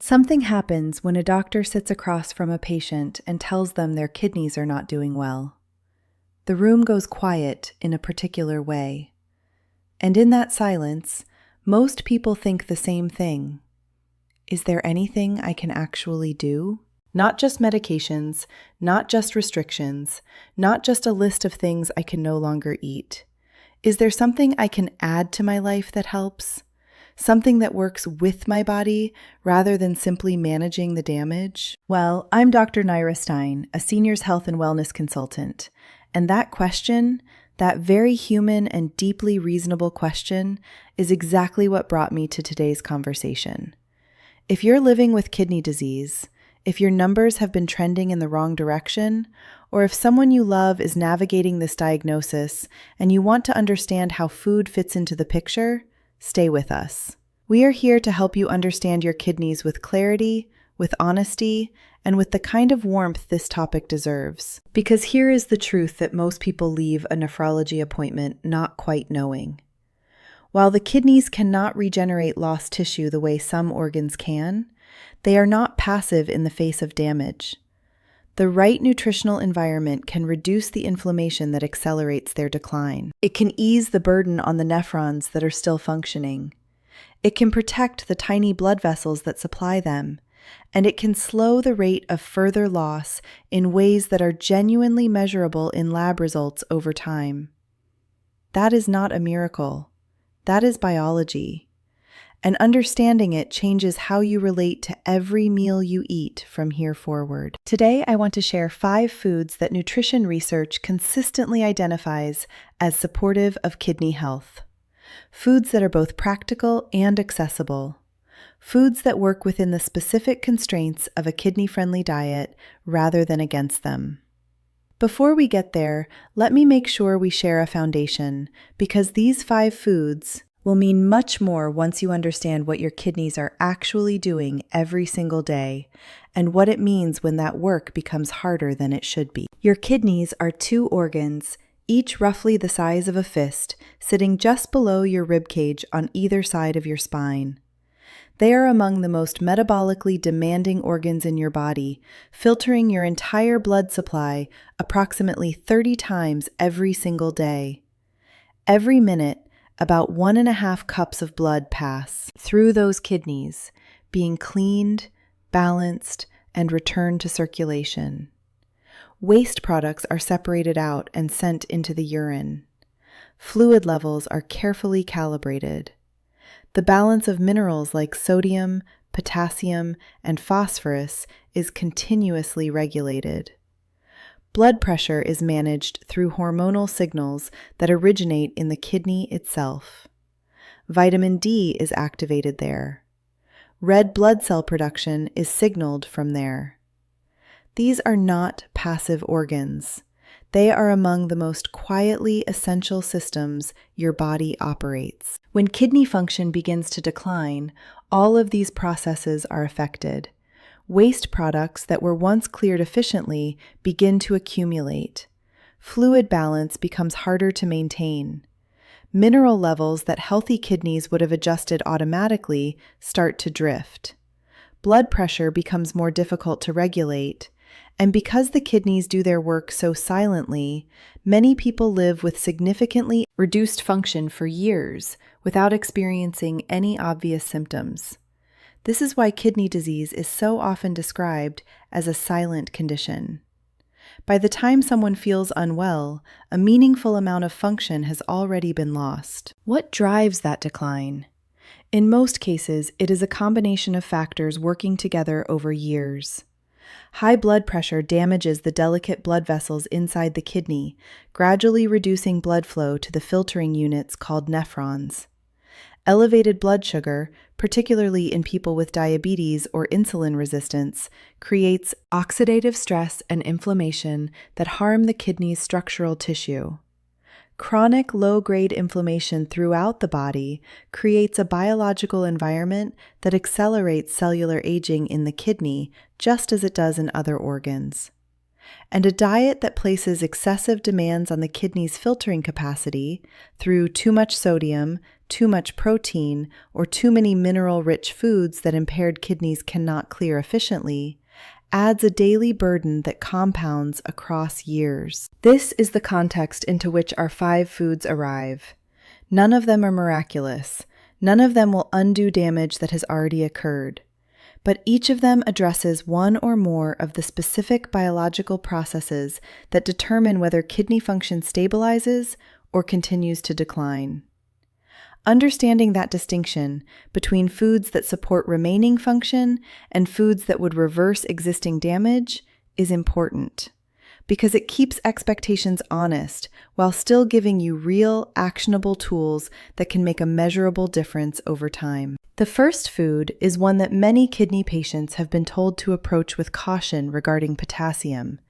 Something happens when a doctor sits across from a patient and tells them their kidneys are not doing well. The room goes quiet in a particular way. And in that silence, most people think the same thing. Is there anything I can actually do? Not just medications, not just restrictions, not just a list of things I can no longer eat. Is there something I can add to my life that helps? Something that works with my body rather than simply managing the damage? Well, I'm Dr. Naira Stein, a seniors health and wellness consultant, and that question, that very human and deeply reasonable question, is exactly what brought me to today's conversation. If you're living with kidney disease, if your numbers have been trending in the wrong direction, or if someone you love is navigating this diagnosis and you want to understand how food fits into the picture, stay with us. We are here to help you understand your kidneys with clarity, with honesty, and with the kind of warmth this topic deserves. Because here is the truth that most people leave a nephrology appointment not quite knowing. While the kidneys cannot regenerate lost tissue the way some organs can, they are not passive in the face of damage. The right nutritional environment can reduce the inflammation that accelerates their decline. It can ease the burden on the nephrons that are still functioning. It can protect the tiny blood vessels that supply them, and it can slow the rate of further loss in ways that are genuinely measurable in lab results over time. That is not a miracle. That is biology. And understanding it changes how you relate to every meal you eat from here forward. Today, I want to share 5 foods that nutrition research consistently identifies as supportive of kidney health. Foods that are both practical and accessible. Foods that work within the specific constraints of a kidney-friendly diet rather than against them. Before we get there, let me make sure we share a foundation, because these 5 foods will mean much more once you understand what your kidneys are actually doing every single day, and what it means when that work becomes harder than it should be. Your kidneys are 2 organs, each roughly the size of a fist, sitting just below your ribcage on either side of your spine. They are among the most metabolically demanding organs in your body, filtering your entire blood supply approximately 30 times every single day. Every minute, about 1.5 cups of blood pass through those kidneys, being cleaned, balanced, and returned to circulation. Waste products are separated out and sent into the urine. Fluid levels are carefully calibrated. The balance of minerals like sodium, potassium, and phosphorus is continuously regulated. Blood pressure is managed through hormonal signals that originate in the kidney itself. Vitamin D is activated there. Red blood cell production is signaled from there. These are not passive organs. They are among the most quietly essential systems your body operates. When kidney function begins to decline, all of these processes are affected. Waste products that were once cleared efficiently begin to accumulate. Fluid balance becomes harder to maintain. Mineral levels that healthy kidneys would have adjusted automatically start to drift. Blood pressure becomes more difficult to regulate. And because the kidneys do their work so silently, many people live with significantly reduced function for years without experiencing any obvious symptoms. This is why kidney disease is so often described as a silent condition. By the time someone feels unwell, a meaningful amount of function has already been lost. What drives that decline? In most cases, it is a combination of factors working together over years. High blood pressure damages the delicate blood vessels inside the kidney, gradually reducing blood flow to the filtering units called nephrons. Elevated blood sugar, particularly in people with diabetes or insulin resistance, creates oxidative stress and inflammation that harm the kidney's structural tissue. Chronic low-grade inflammation throughout the body creates a biological environment that accelerates cellular aging in the kidney just as it does in other organs. and a diet that places excessive demands on the kidney's filtering capacity through too much sodium, too much protein, or too many mineral-rich foods that impaired kidneys cannot clear efficiently, adds a daily burden that compounds across years. This is the context into which our 5 foods arrive. None of them are miraculous. None of them will undo damage that has already occurred. But each of them addresses one or more of the specific biological processes that determine whether kidney function stabilizes or continues to decline. Understanding that distinction between foods that support remaining function and foods that would reverse existing damage is important, because it keeps expectations honest while still giving you real, actionable tools that can make a measurable difference over time. The first food is one that many kidney patients have been told to approach with caution regarding potassium,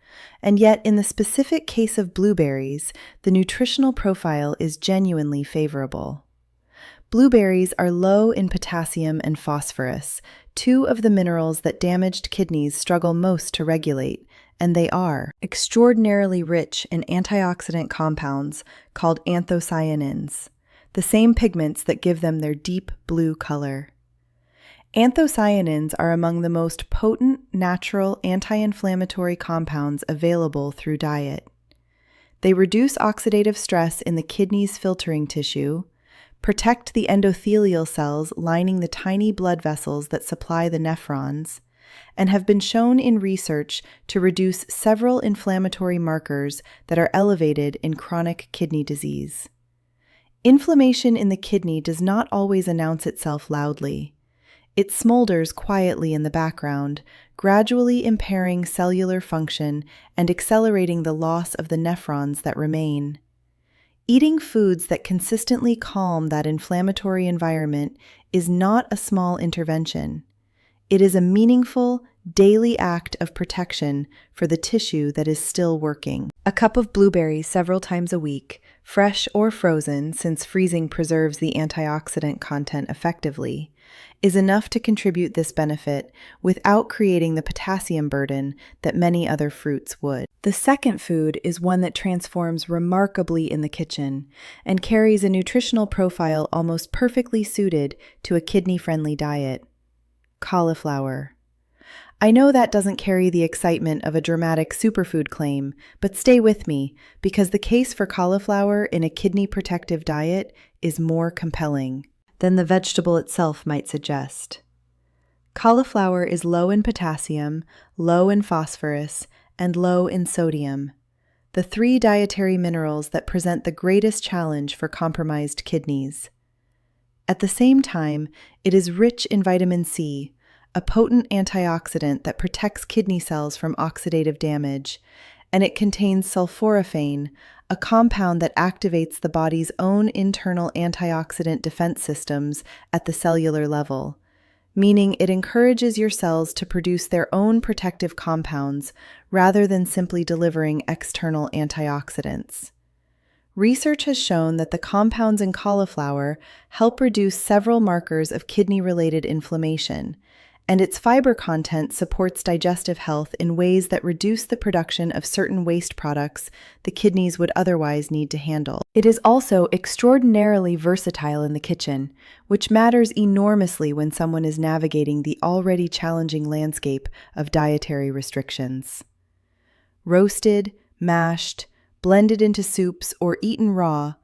and yet in the specific case of blueberries, the nutritional profile is genuinely favorable. Blueberries are low in potassium and phosphorus, 2 of the minerals that damaged kidneys struggle most to regulate, and they are extraordinarily rich in antioxidant compounds called anthocyanins, the same pigments that give them their deep blue color. Anthocyanins are among the most potent natural anti-inflammatory compounds available through diet. They reduce oxidative stress in the kidney's filtering tissue, protect the endothelial cells lining the tiny blood vessels that supply the nephrons, and have been shown in research to reduce several inflammatory markers that are elevated in chronic kidney disease. Inflammation in the kidney does not always announce itself loudly. It smolders quietly in the background, gradually impairing cellular function and accelerating the loss of the nephrons that remain. Eating foods that consistently calm that inflammatory environment is not a small intervention. It is a meaningful, daily act of protection for the tissue that is still working. A cup of blueberries several times a week, fresh or frozen since freezing preserves the antioxidant content effectively, is enough to contribute this benefit without creating the potassium burden that many other fruits would. The second food is one that transforms remarkably in the kitchen and carries a nutritional profile almost perfectly suited to a kidney-friendly diet: cauliflower. I know that doesn't carry the excitement of a dramatic superfood claim, but stay with me, because the case for cauliflower in a kidney-protective diet is more compelling than the vegetable itself might suggest. Cauliflower is low in potassium, low in phosphorus, and low in sodium, the 3 dietary minerals that present the greatest challenge for compromised kidneys. At the same time, it is rich in vitamin C, a potent antioxidant that protects kidney cells from oxidative damage, and it contains sulforaphane, a compound that activates the body's own internal antioxidant defense systems at the cellular level, meaning it encourages your cells to produce their own protective compounds rather than simply delivering external antioxidants. Research has shown that the compounds in cauliflower help reduce several markers of kidney-related inflammation, and its fiber content supports digestive health in ways that reduce the production of certain waste products the kidneys would otherwise need to handle. It is also extraordinarily versatile in the kitchen, which matters enormously when someone is navigating the already challenging landscape of dietary restrictions. Roasted, mashed, blended into soups, or eaten raw,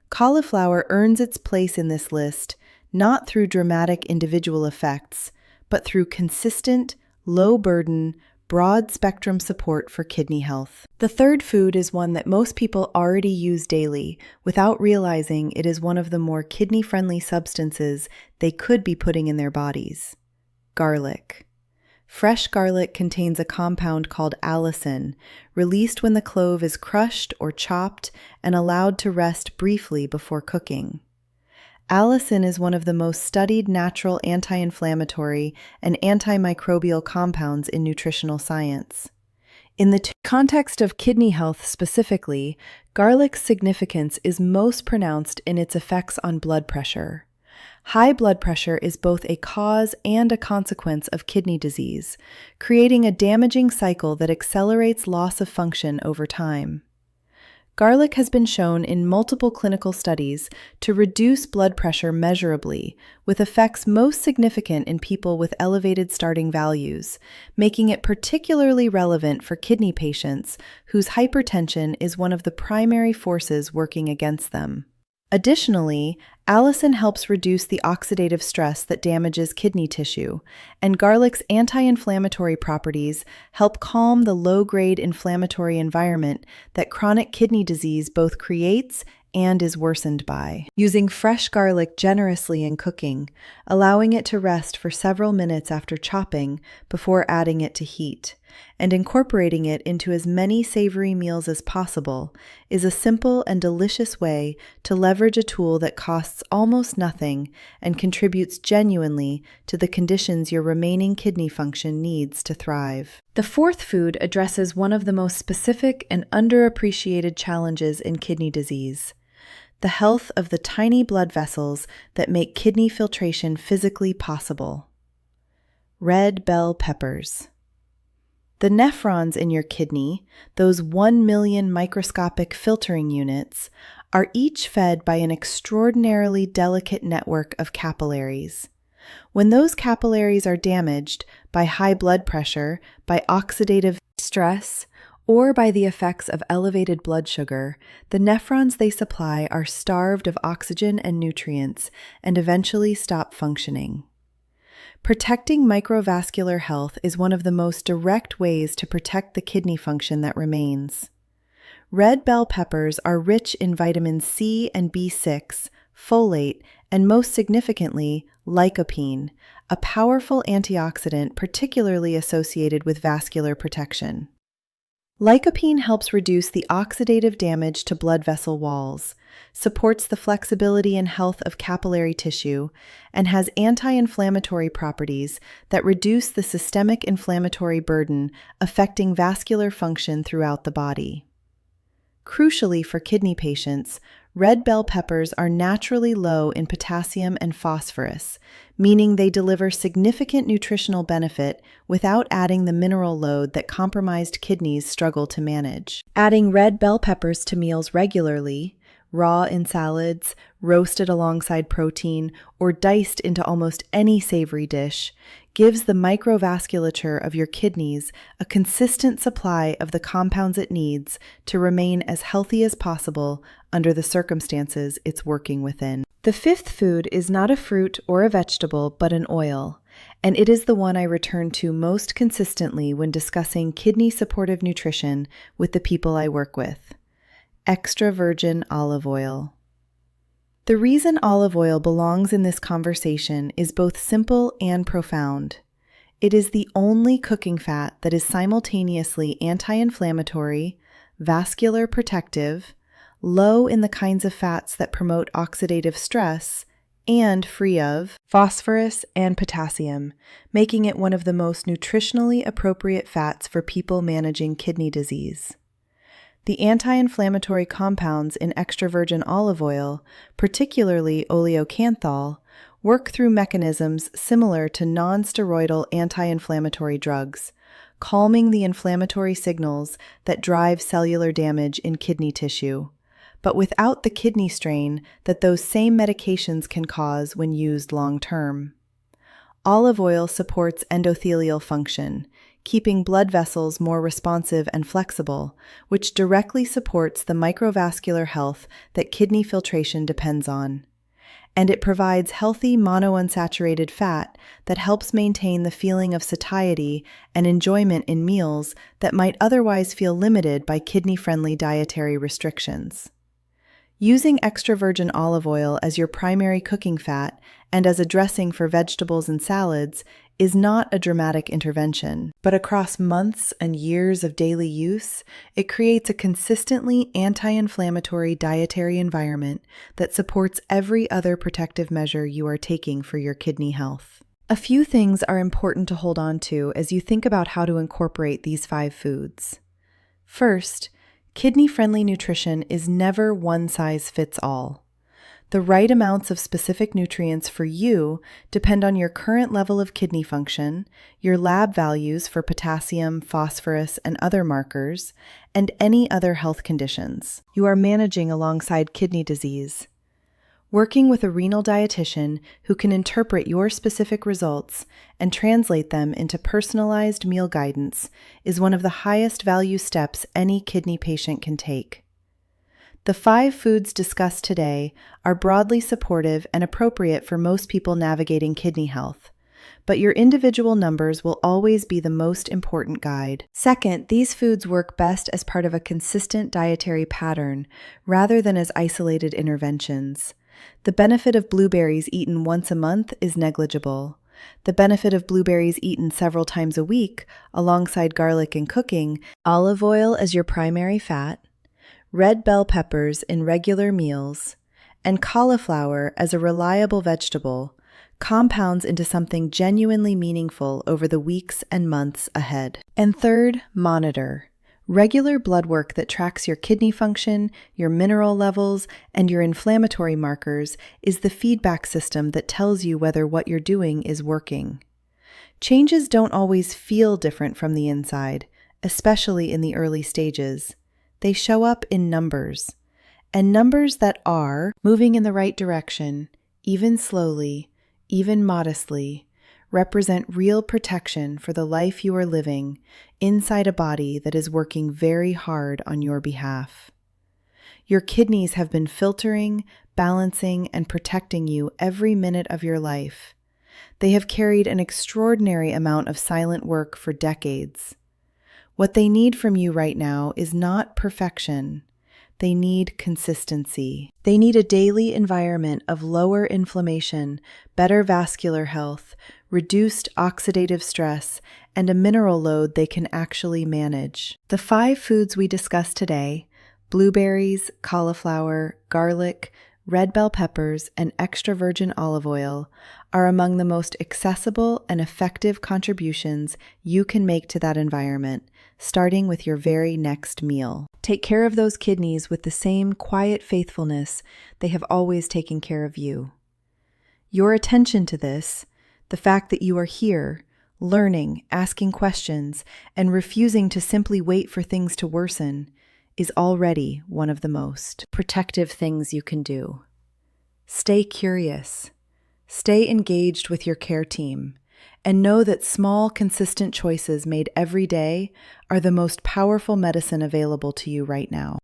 cauliflower earns its place in this list not through dramatic individual effects, but through consistent, low-burden, broad-spectrum support for kidney health. The third food is one that most people already use daily without realizing it is one of the more kidney-friendly substances they could be putting in their bodies: garlic. Fresh garlic contains a compound called allicin, released when the clove is crushed or chopped and allowed to rest briefly before cooking. Allicin is one of the most studied natural anti-inflammatory and antimicrobial compounds in nutritional science. In the context of kidney health specifically, garlic's significance is most pronounced in its effects on blood pressure. High blood pressure is both a cause and a consequence of kidney disease, creating a damaging cycle that accelerates loss of function over time. Garlic has been shown in multiple clinical studies to reduce blood pressure measurably, with effects most significant in people with elevated starting values, making it particularly relevant for kidney patients whose hypertension is one of the primary forces working against them. Additionally, allicin helps reduce the oxidative stress that damages kidney tissue, and garlic's anti-inflammatory properties help calm the low-grade inflammatory environment that chronic kidney disease both creates and is worsened by. Using fresh garlic generously in cooking, allowing it to rest for several minutes after chopping before adding it to heat, and incorporating it into as many savory meals as possible is a simple and delicious way to leverage a tool that costs almost nothing and contributes genuinely to the conditions your remaining kidney function needs to thrive. The fourth food addresses one of the most specific and underappreciated challenges in kidney disease: the health of the tiny blood vessels that make kidney filtration physically possible. Red bell peppers. The nephrons in your kidney, those 1 million microscopic filtering units, are each fed by an extraordinarily delicate network of capillaries. When those capillaries are damaged by high blood pressure, by oxidative stress, or by the effects of elevated blood sugar, the nephrons they supply are starved of oxygen and nutrients and eventually stop functioning. Protecting microvascular health is one of the most direct ways to protect the kidney function that remains. Red bell peppers are rich in vitamins C and B6, folate, and most significantly, lycopene, a powerful antioxidant particularly associated with vascular protection. Lycopene helps reduce the oxidative damage to blood vessel walls, supports the flexibility and health of capillary tissue, and has anti-inflammatory properties that reduce the systemic inflammatory burden affecting vascular function throughout the body. Crucially for kidney patients, red bell peppers are naturally low in potassium and phosphorus, meaning they deliver significant nutritional benefit without adding the mineral load that compromised kidneys struggle to manage. Adding red bell peppers to meals regularly, raw in salads, roasted alongside protein, or diced into almost any savory dish, gives the microvasculature of your kidneys a consistent supply of the compounds it needs to remain as healthy as possible under the circumstances it's working within. The fifth food is not a fruit or a vegetable, but an oil, and it is the one I return to most consistently when discussing kidney supportive nutrition with the people I work with: extra virgin olive oil. The reason olive oil belongs in this conversation is both simple and profound. It is the only cooking fat that is simultaneously anti-inflammatory, vascular protective, low in the kinds of fats that promote oxidative stress, and free of phosphorus and potassium, making it one of the most nutritionally appropriate fats for people managing kidney disease. The anti-inflammatory compounds in extra virgin olive oil, particularly oleocanthal, work through mechanisms similar to non-steroidal anti-inflammatory drugs, calming the inflammatory signals that drive cellular damage in kidney tissue, but without the kidney strain that those same medications can cause when used long-term. Olive oil supports endothelial function, keeping blood vessels more responsive and flexible, which directly supports the microvascular health that kidney filtration depends on. And it provides healthy monounsaturated fat that helps maintain the feeling of satiety and enjoyment in meals that might otherwise feel limited by kidney-friendly dietary restrictions. Using extra virgin olive oil as your primary cooking fat and as a dressing for vegetables and salads is not a dramatic intervention, but across months and years of daily use, it creates a consistently anti-inflammatory dietary environment that supports every other protective measure you are taking for your kidney health. A few things are important to hold on to as you think about how to incorporate these 5 foods. First, kidney-friendly nutrition is never one size fits all. The right amounts of specific nutrients for you depend on your current level of kidney function, your lab values for potassium, phosphorus, and other markers, and any other health conditions you are managing alongside kidney disease. Working with a renal dietitian who can interpret your specific results and translate them into personalized meal guidance is one of the highest value steps any kidney patient can take. The 5 foods discussed today are broadly supportive and appropriate for most people navigating kidney health, but your individual numbers will always be the most important guide. Second, these foods work best as part of a consistent dietary pattern rather than as isolated interventions. The benefit of blueberries eaten once a month is negligible. The benefit of blueberries eaten several times a week, alongside garlic and cooking, olive oil as your primary fat, red bell peppers in regular meals, and cauliflower as a reliable vegetable, compounds into something genuinely meaningful over the weeks and months ahead. And third, monitor. Regular blood work that tracks your kidney function, your mineral levels, and your inflammatory markers is the feedback system that tells you whether what you're doing is working. Changes don't always feel different from the inside, especially in the early stages. They show up in numbers, and numbers that are moving in the right direction, even slowly, even modestly, represent real protection for the life you are living inside a body that is working very hard on your behalf. Your kidneys have been filtering, balancing, and protecting you every minute of your life. They have carried an extraordinary amount of silent work for decades. What they need from you right now is not perfection. They need consistency. They need a daily environment of lower inflammation, better vascular health, reduced oxidative stress, and a mineral load they can actually manage. The 5 foods we discussed today, blueberries, cauliflower, garlic, red bell peppers, and extra virgin olive oil, are among the most accessible and effective contributions you can make to that environment, starting with your very next meal. Take care of those kidneys with the same quiet faithfulness they have always taken care of you. Your attention to this, the fact that you are here, learning, asking questions, and refusing to simply wait for things to worsen, is already one of the most protective things you can do. Stay curious, stay engaged with your care team, and know that small, consistent choices made every day are the most powerful medicine available to you right now.